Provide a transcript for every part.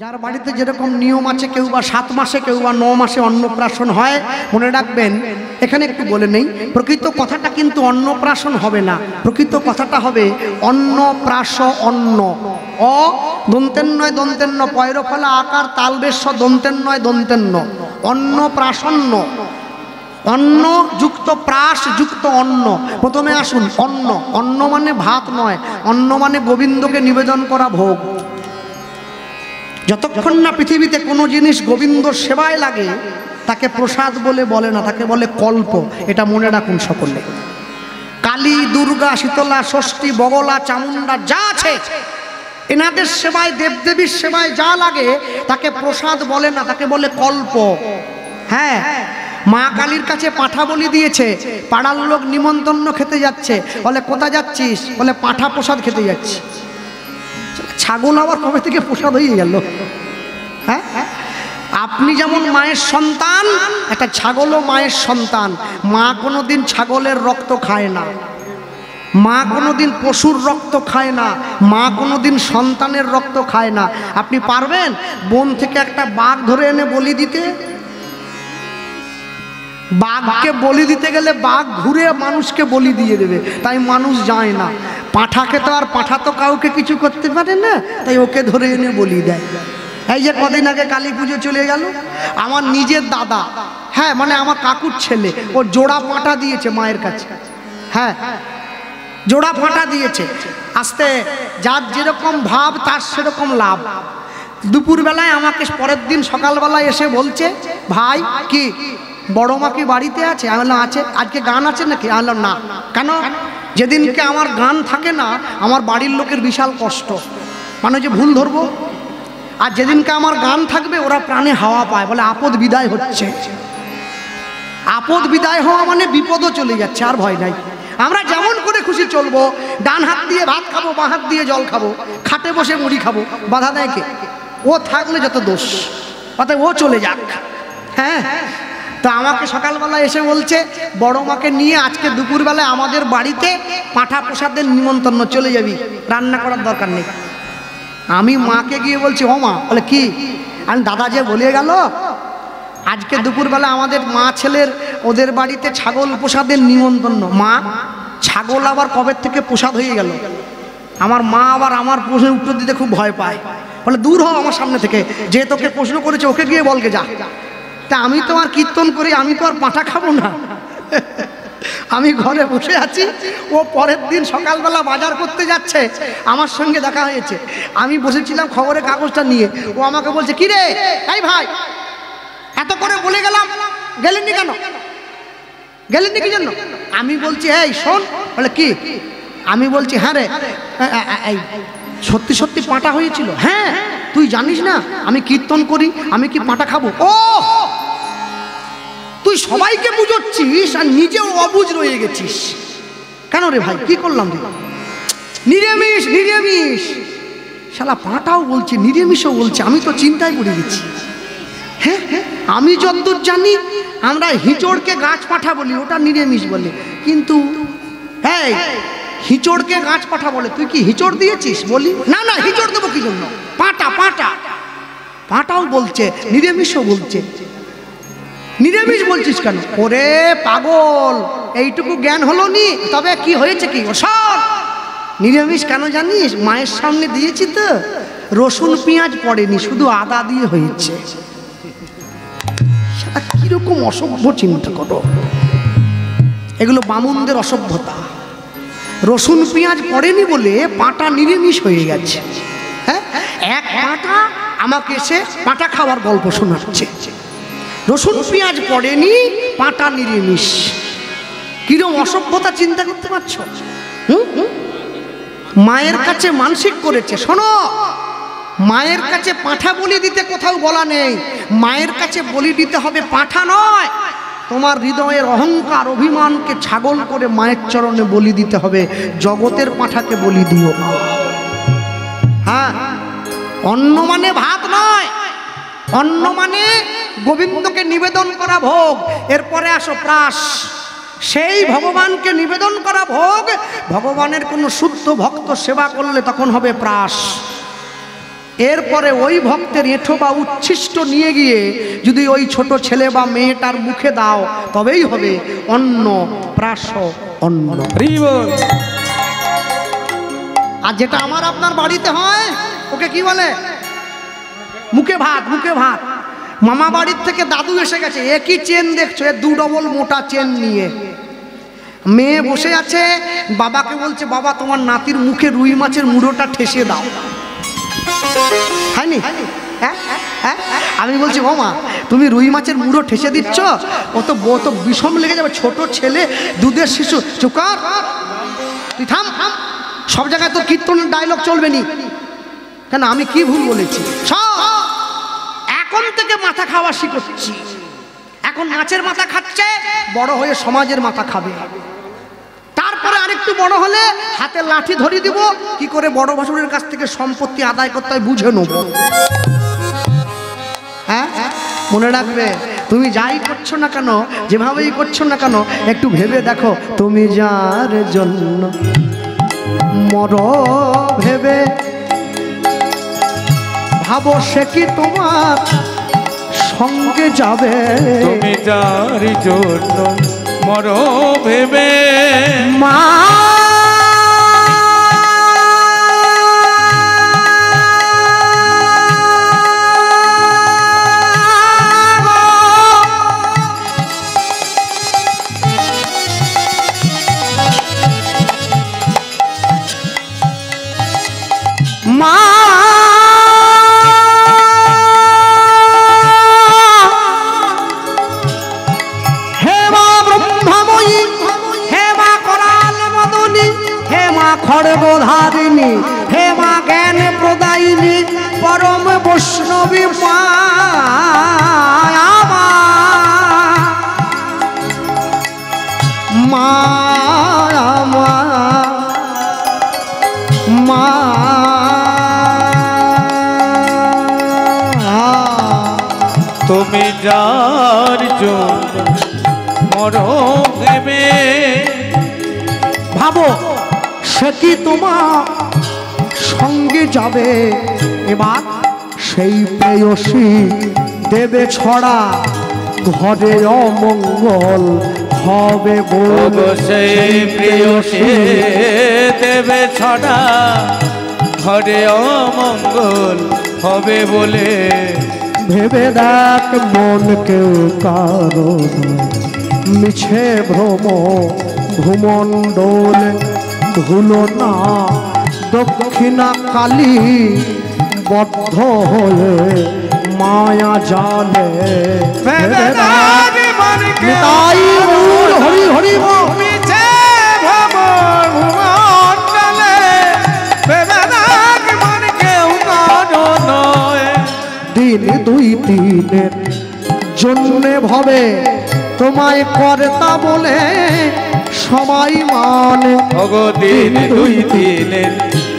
যার বাড়িতে যেরকম নিয়ম আছে, কেউ বা 7 মাসে কেউ বা 9 মাসে অন্নপ্রাশন হয়, মনে রাখবেন এখানে একটু বলে নেই, প্রকৃত কথাটা কিন্তু অন্নপ্রাশন হবে না, প্রকৃত কথাটা হবে অন্নপ্রাশ। অন্ন অ দন্তের নয় দন্তের ন, পয়রফলা আকার তালবেশ দন্তের নয় দন্তের ন, অন্নপ্রাশন্ন। অন্ন যুক্ত প্রাস যুক্ত অন্ন। প্রথমে আসুন অন্ন। অন্ন মানে ভাত নয়, অন্ন মানে গোবিন্দকে নিবেদন করা ভোগ। যতক্ষণ না পৃথিবীতে কোনো জিনিস গোবিন্দ সেবায় লাগে তাকে প্রসাদ বলে না, তাকে বলে কল্প। এটা মনে রাখুন সকলে। কালী, দুর্গা, শীতলা, ষষ্ঠী, বগলা, চামুন্ডা যা আছে এনাদের সেবায়, দেবদেবীর সেবায় যা লাগে তাকে প্রসাদ বলে না, তাকে বলে কল্প। হ্যাঁ, মা কালীর কাছে পাঁঠা বলি দিয়েছে, পাড়ার লোক নিমন্ত্রণ খেতে যাচ্ছে, বলে কোথায় যাচ্ছিস? বলে পাঁঠা প্রসাদ খেতে যাচ্ছি। ছাগল আবার কবে থেকে প্রসাদ হয়ে গেল? হ্যাঁ, আপনি যেমন মায়ের সন্তান, একটা ছাগলও মায়ের সন্তান। মা কোনোদিন ছাগলের রক্ত খায় না, মা কোনোদিন পশুর রক্ত খায় না, মা কোনোদিন সন্তানের রক্ত খায় না। আপনি পারবেন বন থেকে একটা বাঘ ধরে এনে বলি দিতে? বাঘকে বলি দিতে গেলে বাঘ ঘুরে মানুষকে বলি দিয়ে দেবে, তাই মানুষ যায় না। পাঁঠাকে তো আর পাঁঠা তো কাউকে কিছু করতে পারে না, তাই ওকে ধরে এনে বলি দেয়। এই যে কদিন আগে কালী পুজো চলে গেল, আমার নিজের দাদা, হ্যাঁ মানে আমার কাকুর ছেলে, ও জোড়া পাঁঠা দিয়েছে মায়ের কাছে। হ্যাঁ, জোড়া পাঁঠা দিয়েছে। আস্তে যার যেরকম ভাব তার সেরকম লাভ। দুপুরবেলায় আমাকে পরের দিন সকালবেলায় এসে বলছে, ভাই কি বড় মা কি বাড়িতে আছে? আমি বললাম আছে। আজকে গান আছে নাকি? আমি বললাম না। কেন? যেদিনকে আমার গান থাকে না আমার বাড়ির লোকের বিশাল কষ্ট, মানে যে ভুল ধরবো। আর যেদিনকে আমার গান থাকবে ওরা প্রাণে হাওয়া পায়, বলে আপদ বিদায় হচ্ছে। আপদ বিদায় হওয়া মানে বিপদও চলে যাচ্ছে, আর ভয় নাই। আমরা যেমন করে খুশি চলবো, ডান হাত দিয়ে ভাত খাবো, বাঁ হাত দিয়ে জল খাবো, খাটে বসে মুড়ি খাবো, বাধা দেয় কে? ও থাকলে যত দোষ, অতএব ও চলে যাক। হ্যাঁ, তা আমাকে সকালবেলা এসে বলছে বড় মাকে নিয়ে আজকে দুপুরবেলায় আমাদের বাড়িতে পাঁঠা প্রসাদের নিমন্ত্রণ, চলে যাবি, রান্না করার দরকার নেই। আমি মাকে গিয়ে বলছি, ও মা। বলে কি? আমি দাদা যে বলে গেল আজকে দুপুরবেলা আমাদের মা ছেলের ওদের বাড়িতে ছাগল প্রসাদের নিমন্ত্রণ। মা, ছাগল আবার কবে থেকে প্রসাদ হয়ে গেল? আমার মা আবার আমার প্রশ্নের উত্তর দিতে খুব ভয় পায়, বলে দূর হও আমার সামনে থেকে, যে তোকে প্রশ্ন করেছে ওকে গিয়ে বলকে যা। তা আমি তো আর কীর্তন করি, আমি তো আর পাঁঠা খাবো না। আমি ঘরে বসে আছি, ও পরের দিন সকালবেলা বাজার করতে যাচ্ছে, আমার সঙ্গে দেখা হয়েছে। আমি বসেছিলাম খবরের কাগজটা নিয়ে, ও আমাকে বলছে, কি রে এই ভাই, এত করে বলে গেলাম, গেলেননি কেন? গেলেননি কি জন্য? আমি বলছি এই শোন। বলে কি? আমি বলছি হ্যাঁ রে, সত্যি সত্যি পাঁঠা হয়েছিল? হ্যাঁ, তুই জানিস না আমি কীর্তন করি, আমি কি পাঁঠা খাবো? ও, তুই সবাইকে বুঝচ্ছিস আর নিজেও অবুঝ রয়ে গেছিস কেন রে ভাই? কি করলাম রে? নিরামিষ নিরামিষ, শালা পাঁঠাও বলছে নিরামিষও বলছে, আমি তো চিন্তায় পড়ে গেছি। হ্যাঁ, আমি যতদূর জানি আমরা হিঁচড়কে গাছ পাঠা বলি, ওটা নিরামিষ বলে, কিন্তু এই হিঁচড়কে গাছ পাঠা বলে, তুই কি হিঁচড় দিয়েছিস? বলি না না, হিঁচড় দেবো কি জন্য? পাঁঠা পাঁঠা, পাঁঠাও বলছে নিরামিষও বলছে। নিরামিষ বলছিস কেন? ওরে পাগল, এইটুকু জ্ঞান হলো নি? তবে কি হয়েছে কি? সব নিরামিষ কেন জানিস? মায়ের সামনে দিয়েছি তো, রসুন পেঁয়াজ পড়েনি, শুধু আদা দিয়ে হয়েছে। সেটা কিরকম অসভ্য চিন্তা করো, এগুলো বামুনদের অসভ্যতা। রসুন পেঁয়াজ পড়েনি বলে পাঁঠা নিরামিষ হয়ে গেছে। হ্যাঁ, এক পাঁঠা আমাকে এসে পাঁঠা খাওয়ার গল্প শোনাচ্ছে, রসুন পেঁয়াজ পড়েনি, পাঁঠা নিরামিষ। কিরকম অসভ্যতা চিন্তা করতে পারছো? মায়ের কাছে মানসিক করেছে। শোনো, মায়ের কাছে পাঁঠা বলি দিতে কোথাও বলা নেই, মায়ের কাছে বলি দিতে হবে পাঁঠা নয়, তোমার হৃদয়ের অহংকার অভিমানকে ছাগল করে মায়ের চরণে বলি দিতে হবে, জগতের পাঁঠাকে বলি দিও না। হ্যাঁ, অন্ন মানে ভাত নয়, অন্ন মানে গোবিন্দকে নিবেদন করা ভোগ। এরপরে আসো প্রাস, সেই ভগবানকে নিবেদন করা ভোগ। ভগবানের কোনো শুদ্ধ ভক্ত সেবা করলে তখন হবে প্রাস। এরপরে ওই ভক্তের এঁঠো বা উচ্ছিষ্ট নিয়ে গিয়ে যদি ওই ছোট ছেলে বা মেয়েটার মুখে দাও তবেই হবে অন্ন প্রাস অন্ন। আর যেটা আমার আপনার বাড়িতে হয় ওকে কি বলে? মুখে ভাত। মুখে ভাত। মামা বাড়ির থেকে দাদু এসে গেছে, একই চেন দেখছো, এ 2 ডবল মোটা চেন নিয়ে মেয়ে বসে আছে, বাবাকে বলছে বাবা তোমার নাতির মুখে রুই মাছের মুড়োটা ঠেসে দাও। হয়নি? আমি বলছি মামা তুমি রুই মাছের মুড়ো ঠেসে দিচ্ছ, ও তো বিষম লেগে যাবে, ছোট ছেলে, দুধের শিশু। চুপ কর, তুই থাম। সব জায়গায় তো কীর্তনের ডায়লগ চলবে নি কেন? আমি কি ভুল বলেছি? এখন থেকে মাথা খাওয়া শিখছি। এখন মাছের মাথা খাচ্ছে, বড় হয়ে সমাজের মাথা খাবে। তারপরে আরেকটু বড় হলে হাতে লাঠি ধরিয়ে দিব, কি করে বড় ভাসুরের কাছ থেকে সম্পত্তি আদায় করতে হয় বুঝে নেব। হ্যাঁ, মনে রাখবে, তুমি যাই করছো না কেন, যেভাবেই করছো না কেন, একটু ভেবে দেখো তুমি যার জন্য মর ভেবে ভাবো সে কি তোমার সঙ্গে যাবে। তুমি যার জন্য মর ভেবে মা খড়গধারিণী, হে মা জ্ঞান প্রদায়িনী, পরম বৈষ্ণবী মায়া মা তুমি যার জন্য মর ভেবে ভাবো সে কি তোমার সঙ্গে যাবে। এবার সেই প্রেয়সী দেবে ছড়া, ঘরে অমঙ্গল হবে বলে। সেই প্রেয়সী দেবে ছড়া, ঘরে অমঙ্গল হবে বলে। ভেবে দেখ মন কেউ কারণ মিছে ভ্রম ভূমণ্ডল ভুলো না দক্ষিণা কালী বদ্ধ হয়ে মায়া জালে। ভেবে দেখ নিতাই গৌর হরি হরি মিছে ভ্রম ভূমণ্ডলে, ভেবে দেখ মন কেউ কারণ নয়। দিন 2-3 জন্যে ভবে তোমায় কর্তা বলে সবাই মানে। দিন 2-3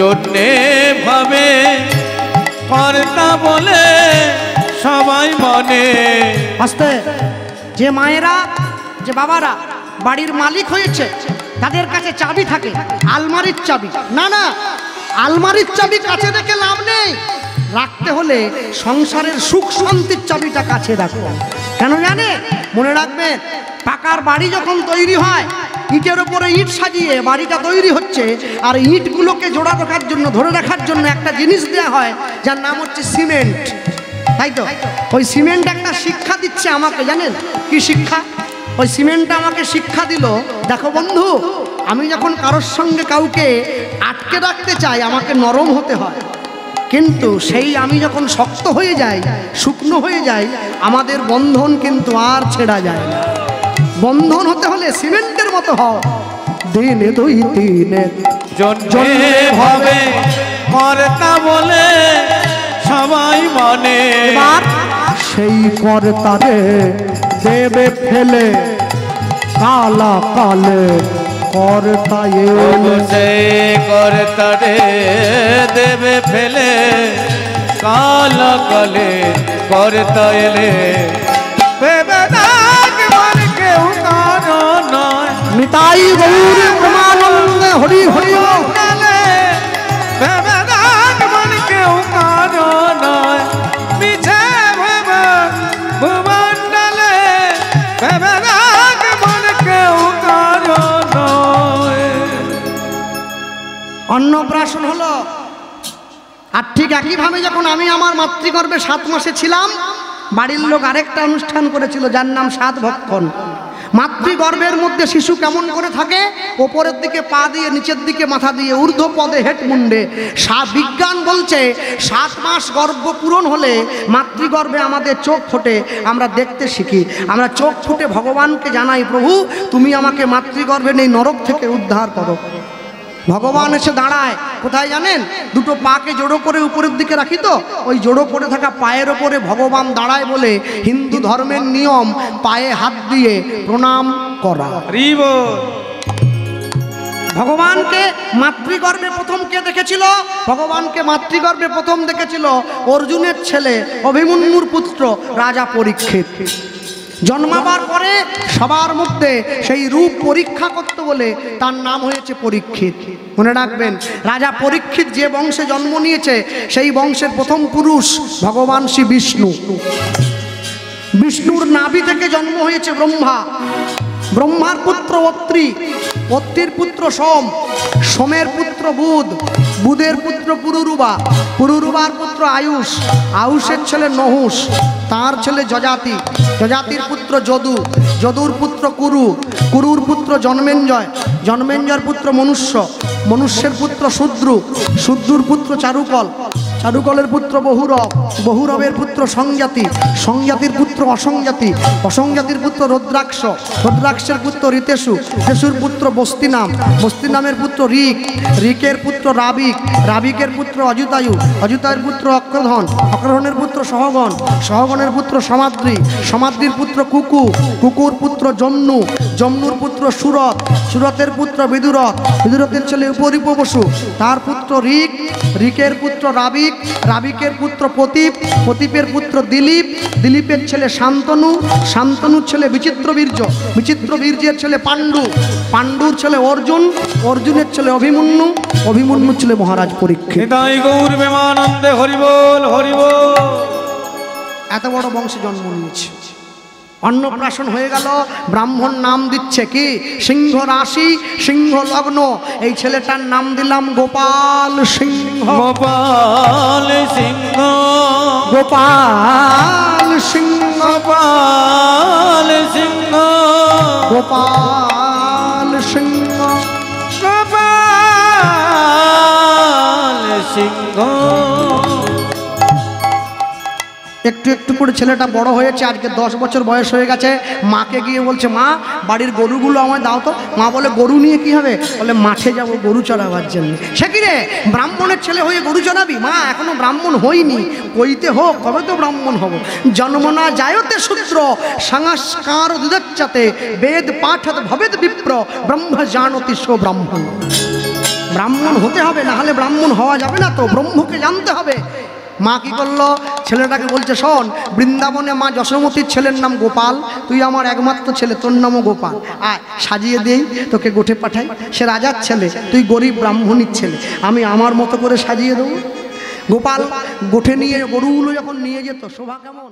জন্যে ভাবে কর্তা বলে সবাই মনে। আস্তে, যে মায়েরা যে বাবারা বাড়ির মালিক হয়েছে তাদের কাছে চাবি থাকে, আলমারির চাবি। না না, আলমারির চাবি কাছে রেখে লাভ নেই। রাখতে হলে সংসারের সুখ শান্তির চাবিটা কাছে রাখো। কেন জানে? মনে রাখবেন, পাকার বাড়ি যখন তৈরি হয়, ইটের উপরে ইট সাজিয়ে বাড়িটা তৈরি হচ্ছে, আর ইটগুলোকে জোড়া রাখার জন্য, ধরে রাখার জন্য একটা জিনিস দেওয়া হয় যার নাম হচ্ছে সিমেন্ট। তাই তো? ওই সিমেন্ট একটা শিক্ষা দিচ্ছে আমাকে, জানেন কি শিক্ষা? ওই সিমেন্টটা আমাকে শিক্ষা দিল, দেখো বন্ধু, আমি যখন কারোর সঙ্গে কাউকে আটকে রাখতে চাই আমাকে নরম হতে হয়, কিন্তু সেই আমি যখন শক্ত হয়ে যাই, শুকনো হয়ে যাই, আমাদের বন্ধন কিন্তু আর ছেড়া যায় না। বন্ধন হতে হলে সিমেন্টের মতো হও। দিন 2-3 জন্যে ভাবে কর্তা বলে সবাই মনে। এবার সেই কর্তারে দেবে ফেলে কালা কালে কর্তা এলে। সেই কর্তারে দেবে ফেলে কালা কালে কর্তা এলে। ভেবে দেখ মন কেউ কারণ নয়। নিতাই গৌর প্রেমানন্দে হরি হরি। ভেবে দেখ মন কেউ কারণ আর ঠিক একইভাবে যখন আমি আমার মাতৃগর্ভে 7 মাসে ছিলাম, বাড়ির লোক আরেকটা অনুষ্ঠান করেছিল যার নাম 7 ভক্ষণ। মাতৃগর্ভের মধ্যে শিশু কেমন করে থাকে? ওপরের দিকে পা দিয়ে, নিচের দিকে মাথা দিয়ে, ঊর্ধ্ব পদে হেট মুন্ডে। বিজ্ঞান বলছে 7 মাস গর্ভ পূরণ হলে মাতৃগর্ভে আমাদের চোখ ফোটে, আমরা দেখতে শিখি। আমরা চোখ ফুটে ভগবানকে জানাই, প্রভু তুমি আমাকে মাতৃগর্ভে নেই নরক থেকে উদ্ধার করো। ভগবান এসে দাঁড়ায় কোথায় জানেন? দুটো পাকে জোড়ো করে উপরের দিকে রাখি, তো ওই জোড়ো করে থাকা পায়ের ওপরে ভগবান দাঁড়ায় বলে হিন্দু ধর্মের নিয়ম পায়ে হাত দিয়ে প্রণাম করা। ভগবানকে মাতৃগর্ভে প্রথম কে দেখেছিল? ভগবানকে মাতৃগর্ভে প্রথম দেখেছিল অর্জুনের ছেলে অভিমন্যুর পুত্র রাজা পরীক্ষিত। জন্মাবার পরে সবার মধ্যে সেই রূপ পরীক্ষা করতে বলে তার নাম হয়েছে পরীক্ষিত। মনে রাখবেন, রাজা পরীক্ষিত যে বংশে জন্ম নিয়েছে সেই বংশের প্রথম পুরুষ ভগবান শ্রী বিষ্ণু। বিষ্ণুর নাভি থেকে জন্ম হয়েছে ব্রহ্মা। ব্রহ্মার পুত্র অত্রি, অত্রির পুত্র সোম, সোমের পুত্র বুধ, বুধের পুত্র পুরুরুবা, পুরুরুবার পুত্র আয়ুষ, আয়ুষের ছেলে নহুষ, তার ছেলে যজাতি, যজাতির পুত্র যদু, যদুর পুত্র কুরু, কুরুর পুত্র জন্মেঞ্জয়, জন্মেঞ্জয়ের পুত্র মনুষ্য, মনুষ্যের পুত্র শূদ্রু, শূদ্রুর পুত্র চারুকল, চারুকলের পুত্র বহুরব, বহুরবের পুত্র সংজাতি, সংজাতির পুত্র অসংজাতি, অসংজাতির পুত্র রুদ্রাক্ষ, রুদ্রাক্ষের পুত্র ঋতেশু, ঋতেশুর পুত্র বস্তিনাম, বস্তিনামের পুত্র ঋক, ঋকের পুত্র রাবিক, রাবিকের পুত্র অযুতায়ু, অযুতায়ের পুত্র অক্রধন, অক্রধনের পুত্র সহগণ, সহগণের পুত্র সমাদ্রি, সমাদ্রির পুত্র কুকু, কুকুর পুত্র জম্নু, জম্নুর পুত্র সুরত, সুরতের পুত্র বিদুরথ, বিদুরথের ছেলে উপরিপ বসু, তার পুত্র ঋক, ঋকের পুত্র রাবিক, রাবিকের পুত্র প্রতীপ, প্রতীপের পুত্র দিলীপ, দিলীপের ছেলে শান্তনু, শান্তনুর ছেলে বিচিত্রবীর্য, বিচিত্রবীর্যের ছেলে পাণ্ডু, পাণ্ডুর ছেলে অর্জুন, অর্জুনের ছেলে অভিমন্যু, অভিমন্যুর ছেলে মহারাজ পরীক্ষিত। নিতাই গৌর প্রেমানন্দে হরি বল হরি বল। এত বড় বংশে জন্ম নিয়েছে। অন্নপ্রাশন হয়ে গেল, ব্রাহ্মণ নাম দিচ্ছে কি? সিংহ রাশি, সিংহ লগ্ন। এই ছেলেটার নাম দিলাম গোপাল সিংহ। গোপাল সিংহ, গোপাল সিংহ, গোপাল সিংহ, গোপাল সিংহ, গোপাল সিংহ। একটু একটু করে ছেলেটা বড় হয়েছে, আজকে 10 বছর বয়স হয়ে গেছে। মাকে গিয়ে বলছে, মা বাড়ির গরুগুলো আমায় দাও তো। মা বলে, গরু নিয়ে কি হবে? বলে, মাঠে যাব গরু চড়াবার জন্য। সে কি রে, ব্রাহ্মণের ছেলে হয়ে গরু চড়াবি? মা এখনো ব্রাহ্মণ হইনি, কইতে হোক তবে তো ব্রাহ্মণ হব। জন্ম না যায়তে শূদ্র, সংস্কার দুদচ্ছতে, বেদ পাঠত ভবেদ বিপ্র, ব্রহ্ম জানতি সো ব্রাহ্মণ। ব্রাহ্মণ হতে হবে, না হলে ব্রাহ্মণ হওয়া যাবে না। তো ব্রহ্মকে জানতে হবে। মা কি করলো? ছেলেটাকে বলছে, শোন, বৃন্দাবনে মা যশোমতীর ছেলের নাম গোপাল, তুই আমার একমাত্র ছেলে, তোর নামও গোপাল। আর সাজিয়ে দেই, তোকে গোঠে পাঠাই। সে রাজার ছেলে, তুই গরিব ব্রাহ্মণীর ছেলে, আমি আমার মতো করে সাজিয়ে দেবো। গোপাল গোঠে নিয়ে গরুগুলো যখন নিয়ে যেত, শোভা কেমন।